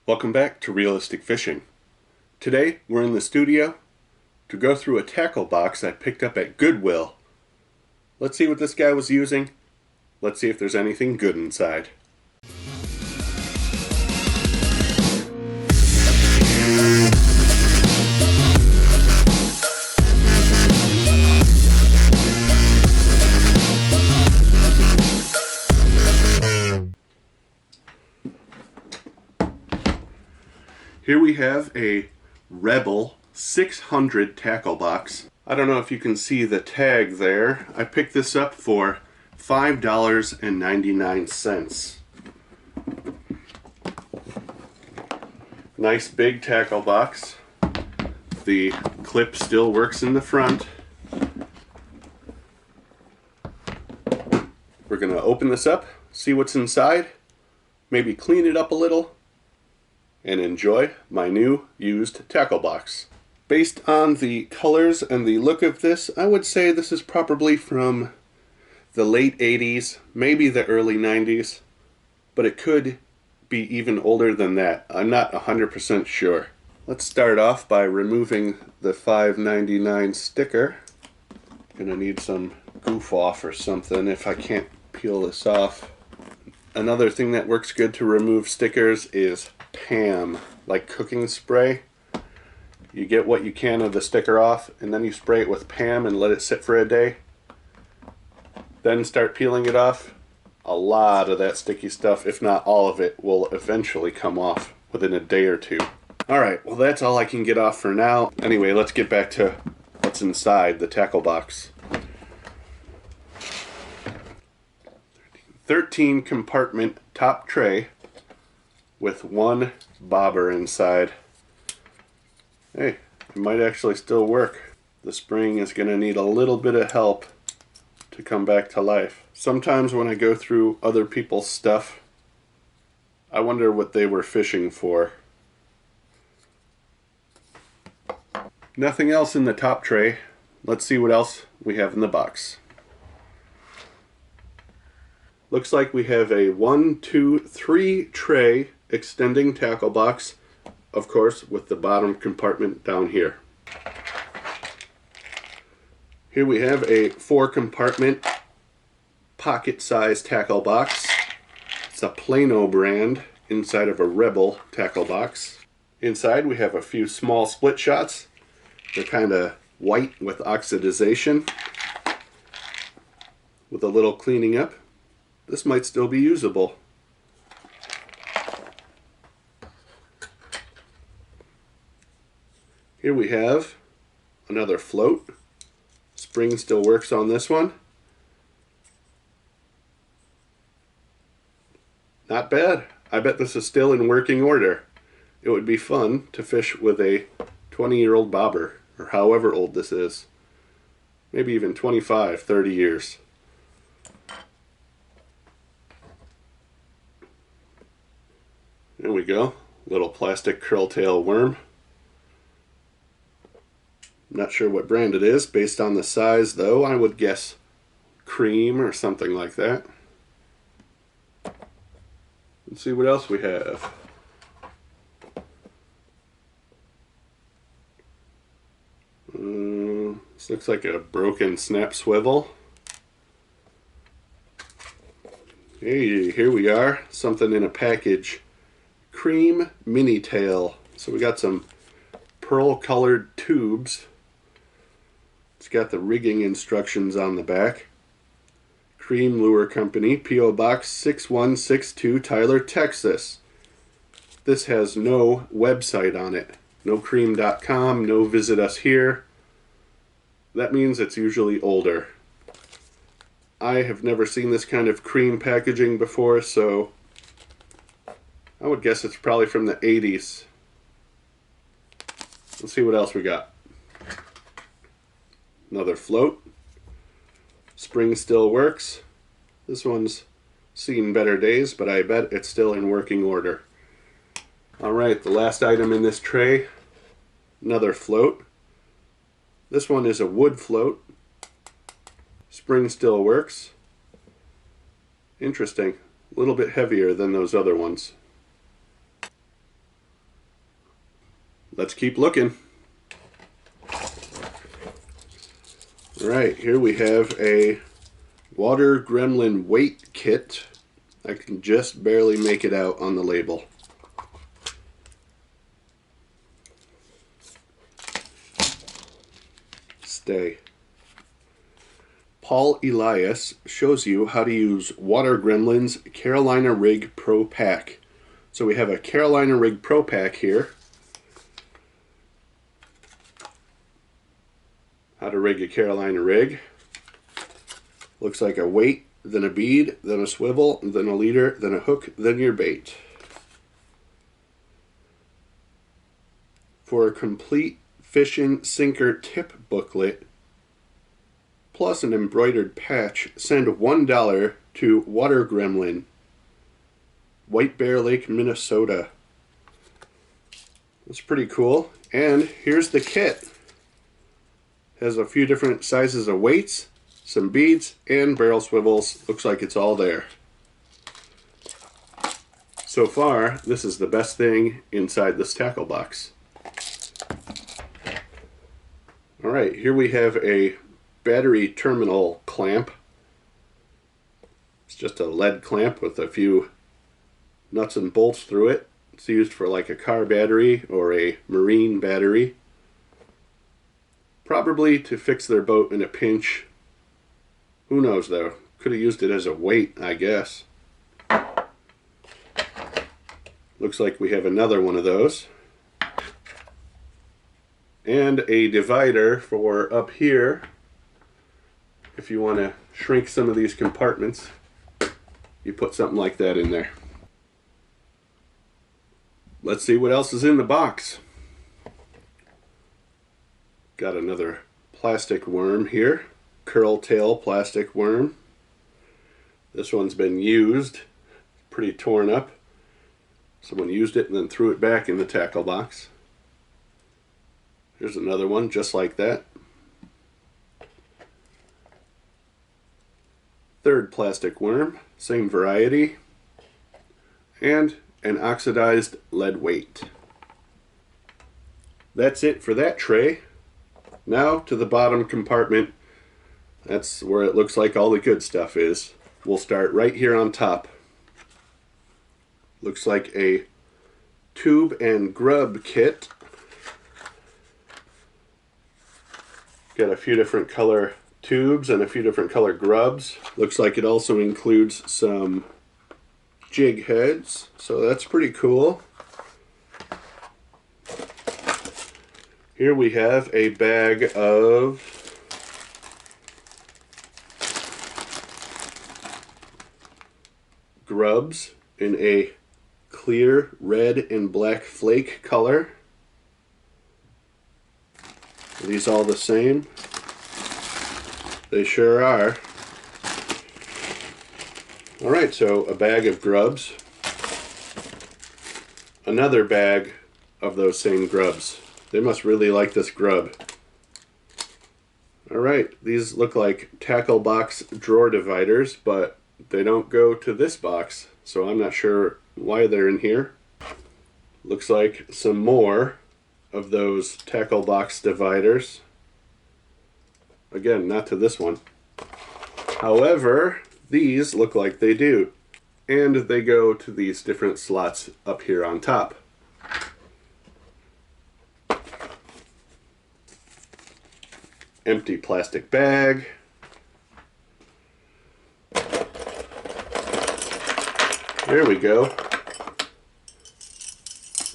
Welcome back to Realistic Fishing. Today we're in the studio to go through a tackle box I picked up at Goodwill. Let's see what this guy was using. Let's see if there's anything good inside. Here we have a Rebel 600 tackle box. I don't know if you can see the tag there. I picked this up for $5.99. Nice big tackle box. The clip still works in the front. We're going to open this up, see what's inside, maybe clean it up a little, and enjoy my new used tackle box. Based on the colors and the look of this, I would say this is probably from the late 80s, maybe the early 90s, but it could be even older than that. I'm not 100% sure. Let's start off by removing the $5.99 sticker. Gonna need some goof off or something if I can't peel this off. Another thing that works good to remove stickers is Pam, like cooking spray. You get what you can of the sticker off and then you spray it with Pam and let it sit for a day. Then start peeling it off. A lot of that sticky stuff, if not all of it, will eventually come off within a day or two. Alright, well that's all I can get off for now. Anyway, let's get back to what's inside the tackle box. 13 compartment top tray with one bobber inside. Hey, it might actually still work. The spring is going to need a little bit of help to come back to life. Sometimes when I go through other people's stuff, I wonder what they were fishing for. Nothing else in the top tray. Let's see what else we have in the box. Looks like we have a 1, 2, 3 tray extending tackle box, of course, with the bottom compartment down here. Here we have a 4 compartment pocket size tackle box. It's a Plano brand inside of a Rebel tackle box. Inside we have a few small split shots. They're kind of white with oxidization. With a little cleaning up, this might still be usable. Here we have another float. Spring still works on this one. Not bad. I bet this is still in working order. It would be fun to fish with a 20-year-old bobber, or however old this is. Maybe even 25, 30 years. There we go. Little plastic curl-tail worm. Not sure what brand it is. Based on the size, though, I would guess Creme or something like that. Let's see what else we have. This looks like a broken snap swivel. Hey, here we are. Something in a package. Creme mini tail. So we got some pearl colored tubes. It's got the rigging instructions on the back. Creme Lure Company, P.O. Box 6162, Tyler, Texas. This has no website on it. No creme.com, no visit us here. That means it's usually older. I have never seen this kind of Creme packaging before, so I would guess it's probably from the 80s. Let's see what else we got. Another float. Spring still works. This one's seen better days, but I bet it's still in working order. Alright, the last item in this tray. Another float. This one is a wood float. Spring still works. Interesting. A little bit heavier than those other ones. let's keep looking. Alright, here we have a water gremlin weight kit. I can just barely make it out on the label. Stay. Paul Elias shows you how to use Water Gremlin's Carolina Rig Pro Pack. So we have a Carolina Rig Pro Pack here. How to rig a Carolina rig. Looks like a weight, then a bead, then a swivel, then a leader, then a hook, then your bait. For a complete fishing sinker tip booklet, plus an embroidered patch, send $1 to Water Gremlin, White Bear Lake, Minnesota. That's pretty cool. And here's the kit. Has a few different sizes of weights, some beads, and barrel swivels. Looks like it's all there. So far, this is the best thing inside this tackle box. Alright, here we have a battery terminal clamp. It's just a lead clamp with a few nuts and bolts through it. It's used for like a car battery or a marine battery. Probably to fix their boat in a pinch. Who knows though? Could have used it as a weight, I guess. Looks like we have another one of those. And a divider for up here. If you want to shrink some of these compartments, you put something like that in there. Let's see what else is in the box. Got another plastic worm here. Curl tail plastic worm. This one's been used. Pretty torn up. Someone used it and then threw it back in the tackle box. Here's another one just like that. Third plastic worm, same variety. And an oxidized lead weight. That's it for that tray. Now to the bottom compartment. That's where it looks like all the good stuff is. We'll start right here on top. Looks like a tube and grub kit. Got a few different color tubes and a few different color grubs. Looks like it also includes some jig heads, so that's pretty cool. Here we have a bag of grubs in a clear red and black flake color. Are these all the same? They sure are. Alright, so a bag of grubs. Another bag of those same grubs. They must really like this grub. Alright, these look like tackle box drawer dividers, but they don't go to this box, so I'm not sure why they're in here. Looks like some more of those tackle box dividers. Again, not to this one. However, these look like they do. And they go to these different slots up here on top. Empty plastic bag. There we go.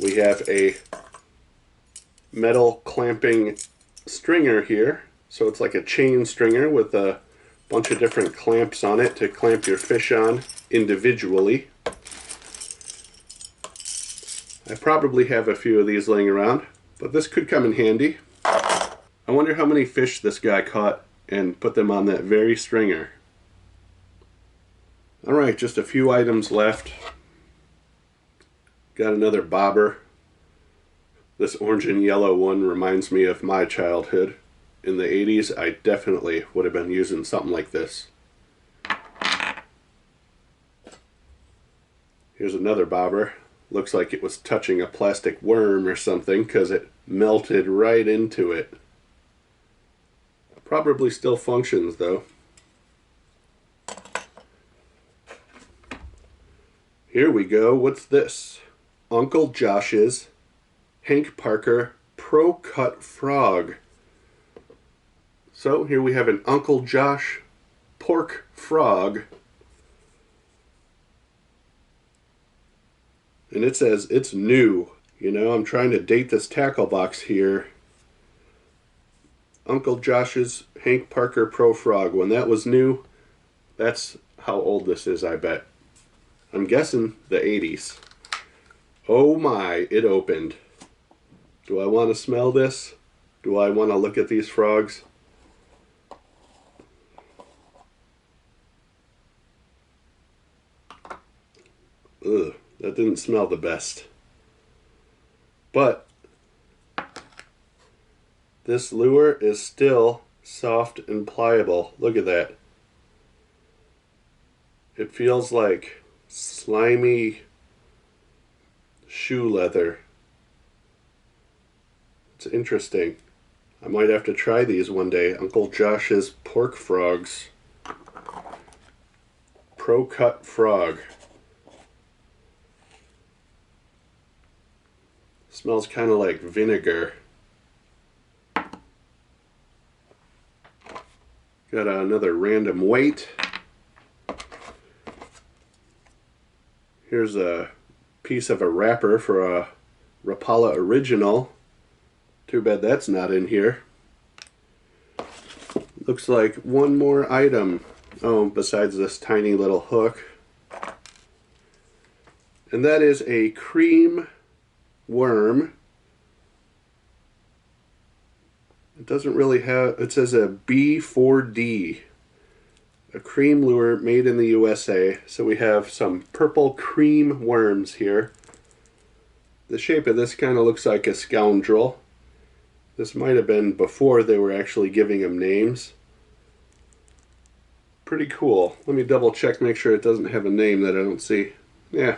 We have a metal clamping stringer here. So it's like a chain stringer with a bunch of different clamps on it to clamp your fish on individually. I probably have a few of these laying around, but this could come in handy. I wonder how many fish this guy caught and put them on that very stringer. Alright, just a few items left. Got another bobber. This orange and yellow one reminds me of my childhood. In the 80s, I definitely would have been using something like this. Here's another bobber. Looks like it was touching a plastic worm or something because it melted right into it. Probably still functions though. Here we go. What's this? Uncle Josh's Hank Parker Pro Cut Frog. So here we have an Uncle Josh pork frog. And it says it's new. You know, I'm trying to date this tackle box here. Uncle Josh's Hank Parker Pro Frog. When that was new, that's how old this is, I bet. I'm guessing the 80s. Oh my, it opened. Do I want to smell this? Do I want to look at these frogs? Ugh, that didn't smell the best. But this lure is still soft and pliable. Look at that. It feels like slimy shoe leather. It's interesting. I might have to try these one day. Uncle Josh's pork frogs. Pro Cut Frog. Smells kind of like vinegar. Got another random weight. Here's a piece of a wrapper for a Rapala Original. Too bad that's not in here. Looks like one more item. Oh, besides this tiny little hook. And that is a Creme Worm. It doesn't really have, it says a B4D. A cream lure made in the USA. So we have some purple cream worms here. The shape of this kind of looks like a scoundrel. This might have been before they were actually giving them names. Pretty cool. Let me double check, make sure it doesn't have a name that I don't see. Yeah,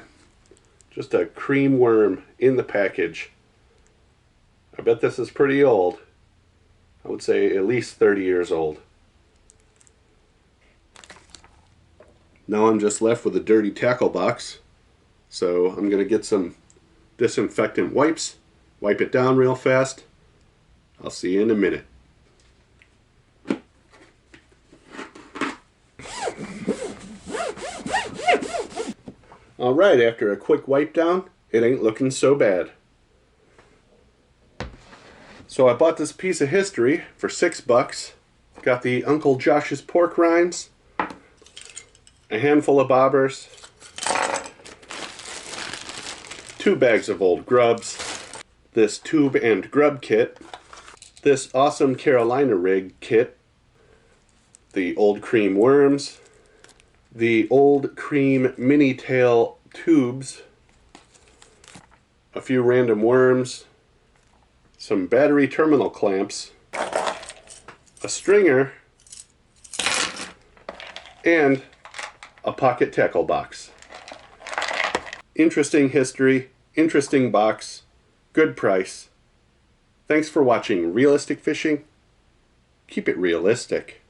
just a cream worm in the package. I bet this is pretty old. I would say at least 30 years old. Now I'm just left with a dirty tackle box. So I'm going to get some disinfectant wipes, wipe it down real fast. I'll see you in a minute. Alright, after a quick wipe down, it ain't looking so bad. So I bought this piece of history for $6. Got the Uncle Josh's pork rinds, a handful of bobbers, 2 bags of old grubs, this tube and grub kit, this awesome Carolina rig kit, the old cream worms, the old cream mini tail tubes, a few random worms, some battery terminal clamps, a stringer, and a pocket tackle box. Interesting history, interesting box, good price. Thanks for watching Realistic Fishing. Keep it realistic.